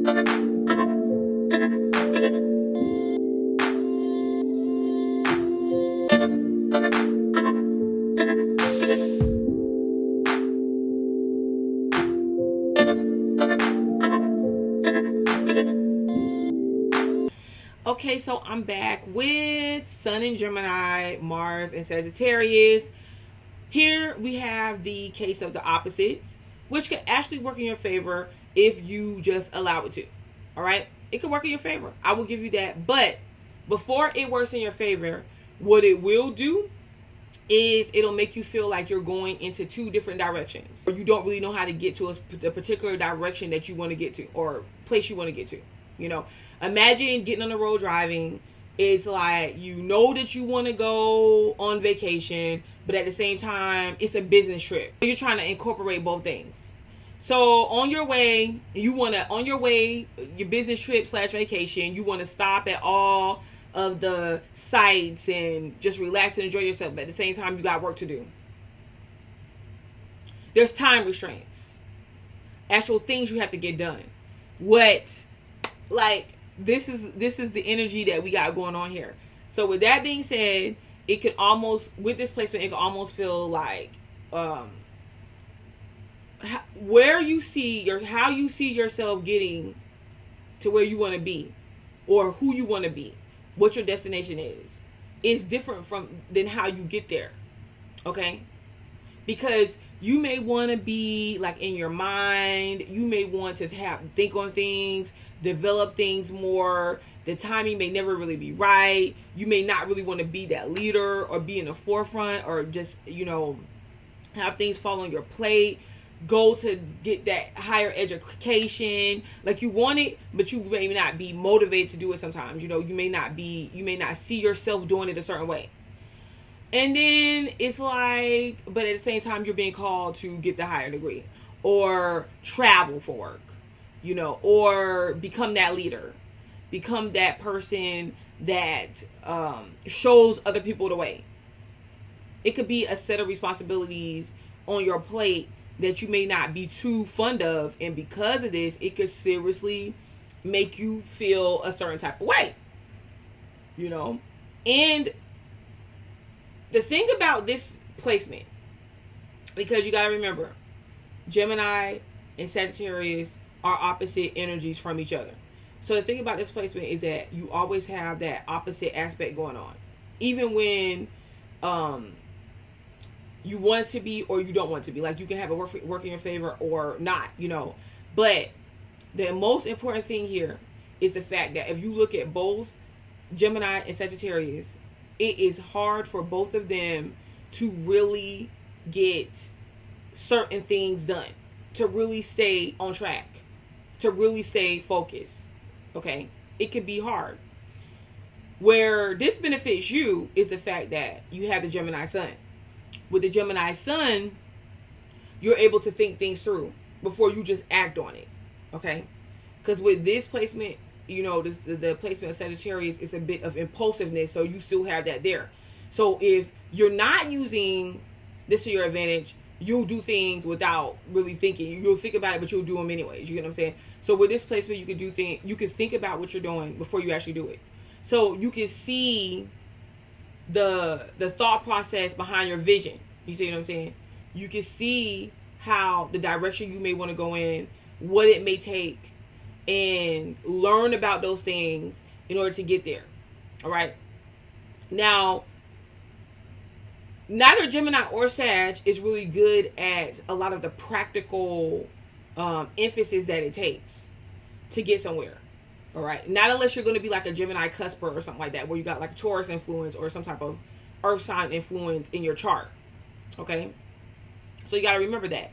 Okay, so I'm back with Sun in Gemini, Mars in Sagittarius. Here we have the case of the opposites, which can actually work in your favor if you just allow it to. All right? It can work in your favor. I will give you that. But before it works in your favor, what it will do is it'll make you feel like you're going into two different directions, or you don't really know how to get to a particular direction that you want to get to, or place you want to get to. You know, imagine getting on the road driving. It's like, you know that you want to go on vacation, but at the same time, it's a business trip. You're trying to incorporate both things. So on your way, your business trip / vacation, you want to stop at all of the sites and just relax and enjoy yourself. But at the same time, you got work to do. There's time restraints. Actual things you have to get done. This is the energy that we got going on here. So with that being said, it could almost, with this placement, it could almost feel like how you see yourself getting to where you want to be, or who you want to be, what your destination is different than how you get there. Okay? Because you may want to be like in your mind, you may want to think on things, develop things more. The timing may never really be right. You may not really want to be that leader or be in the forefront, or just, have things fall on your plate. Go to get that higher education. Like, you want it, but you may not be motivated to do it sometimes. You may not see yourself doing it a certain way. And then it's like, but at the same time, you're being called to get the higher degree, or travel for work, or become that leader, become that person that shows other people the way. It could be a set of responsibilities on your plate that you may not be too fond of, and because of this, it could seriously make you feel a certain type of way, And the thing about this placement, because you got to remember, Gemini and Sagittarius are opposite energies from each other. So the thing about this placement is that you always have that opposite aspect going on, even when you want it to be or you don't want it to be. Like, you can have it work in your favor or not, But the most important thing here is the fact that if you look at both Gemini and Sagittarius, it is hard for both of them to really get certain things done, to really stay on track, to really stay focused. Okay? It can be hard. Where this benefits you is the fact that you have the Gemini sun. With the Gemini sun, you're able to think things through before you just act on it. Okay? Because with this placement, the placement of Sagittarius is a bit of impulsiveness, so you still have that there. So if you're not using this to your advantage, you'll do things without really thinking. You'll think about it, but you'll do them anyways. You get what I'm saying? So with this placement, you can think about what you're doing before you actually do it. So you can see the thought process behind your vision. You see what I'm saying? You can see how the direction you may want to go in, what it may take, and learn about those things in order to get there. All right. Now, neither Gemini or Sag is really good at a lot of the practical emphasis that it takes to get somewhere. All right. Not unless you're going to be like a Gemini cusper or something like that, where you got like a Taurus influence or some type of earth sign influence in your chart. Okay. So you got to remember that.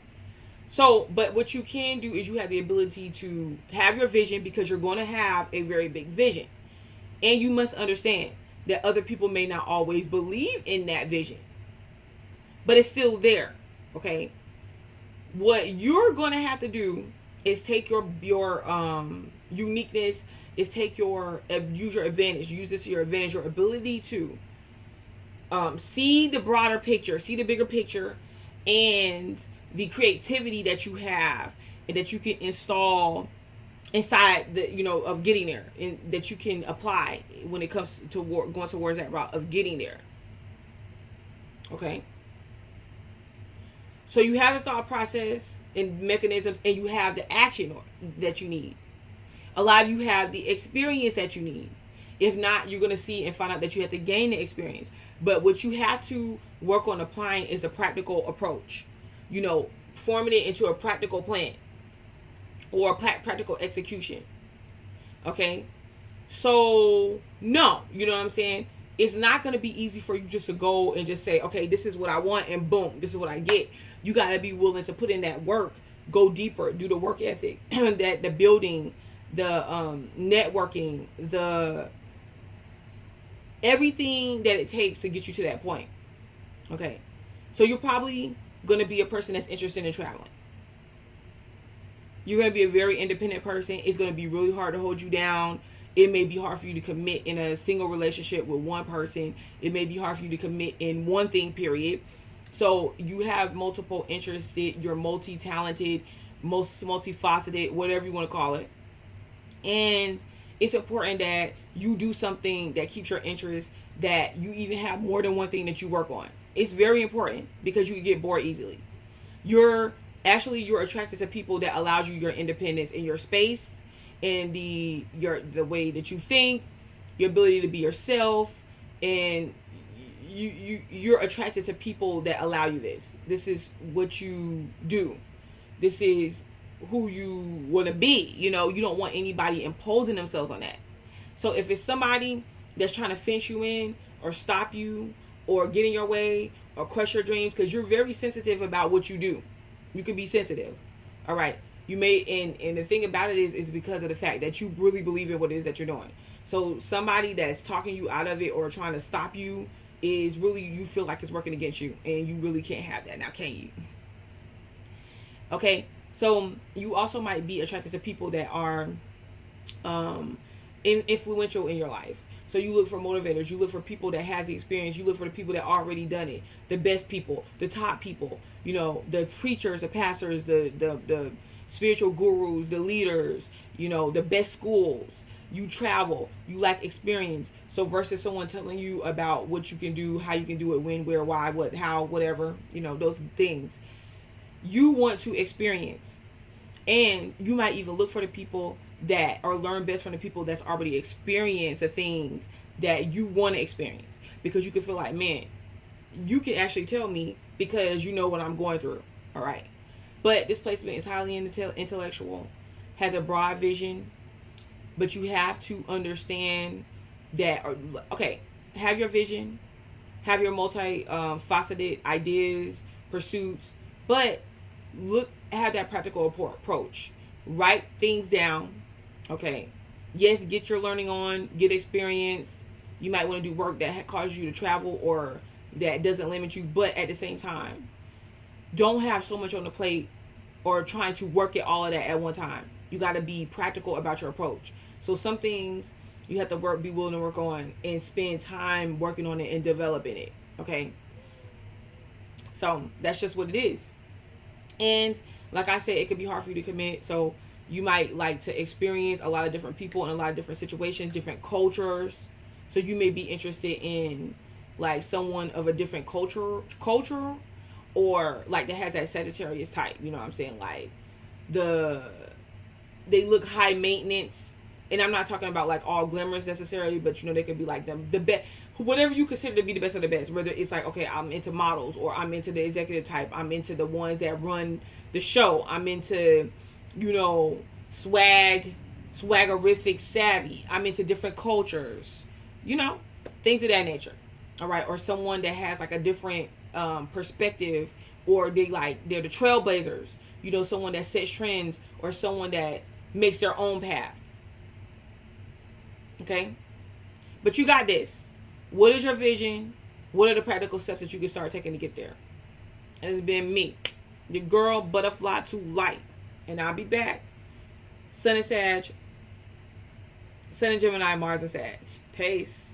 So, but what you can do is you have the ability to have your vision, because you're going to have a very big vision. And you must understand that other people may not always believe in that vision, but it's still there. Okay. What you're going to have to do is take your uniqueness, use your advantage, use this to your advantage, your ability to see the broader picture, see the bigger picture, and the creativity that you have and that you can install inside the, of getting there, and that you can apply when it comes to going towards that route of getting there. Okay. So you have the thought process and mechanisms, and you have the action that you need. A lot of you have the experience that you need. If not, you're going to see and find out that you have to gain the experience. But what you have to work on applying is a practical approach. Forming it into a practical plan or a practical execution. Okay? So, no. You know what I'm saying? It's not going to be easy for you just to go and just say, okay, this is what I want, and boom, this is what I get. You got to be willing to put in that work, go deeper, do the work ethic, that the building, the networking, the everything that it takes to get you to that point. Okay. So you're probably going to be a person that's interested in traveling. You're going to be a very independent person. It's going to be really hard to hold you down. It may be hard for you to commit in a single relationship with one person. It may be hard for you to commit in one thing, period. So you have multiple interests. You're multi-talented, multifaceted, whatever you want to call it. And it's important that you do something that keeps your interest, that you even have more than one thing that you work on. It's very important because you can get bored easily. You're attracted to people that allows you your independence in your space, and the way that you think, your ability to be yourself, and you're attracted to people that allow you this. This is what you do. This is who you want to be. You don't want anybody imposing themselves on that. So if it's somebody that's trying to fence you in or stop you or get in your way or crush your dreams, because you're very sensitive about what you do. You can be sensitive. All right. You may, and the thing about it is because of the fact that you really believe in what it is that you're doing. So somebody that's talking you out of it or trying to stop you is really, you feel like it's working against you, and you really can't have that. Now, can you? Okay. So you also might be attracted to people that are influential in your life. So you look for motivators. You look for people that has the experience. You look for the people that already done it. The best people, the top people, the preachers, the pastors, the spiritual gurus, the leaders, the best schools. You travel. You lack experience. So versus someone telling you about what you can do, how you can do it, when, where, why, what, how, whatever, those things. You want to experience. And you might even look for the people that, or learn best from the people that's already experienced the things that you want to experience. Because you can feel like, man, you can actually tell me because you know what I'm going through. All right. But this placement is highly intellectual, has a broad vision, but you have to understand that, okay, have your vision, have your multi-faceted ideas, pursuits, but have that practical approach. Write things down. Okay. Yes, get your learning on, get experience. You might want to do work that causes you to travel or that doesn't limit you, but at the same time, don't have so much on the plate or trying to work at all of that at one time. You got to be practical about your approach. So some things you have to be willing to work on and spend time working on it and developing it. Okay. So that's just what it is. And like I said, it could be hard for you to commit. So you might like to experience a lot of different people in a lot of different situations, different cultures. So you may be interested in like someone of a different culture, or like that has that Sagittarius type. You know what I'm saying? Like they look high maintenance. And I'm not talking about like all glamorous necessarily, but they could be like the best, whatever you consider to be the best of the best. Whether it's like, okay, I'm into models, or I'm into the executive type, I'm into the ones that run the show, I'm into, swaggerific savvy, I'm into different cultures, things of that nature. All right. Or someone that has like a different perspective, or they're the trailblazers, someone that sets trends, or someone that makes their own path. Okay? But you got this. What is your vision? What are the practical steps that you can start taking to get there? And it's been me, your girl, Butterfly to Light. And I'll be back. Sun and Sag. Sun and Gemini, Mars and Sag. Peace.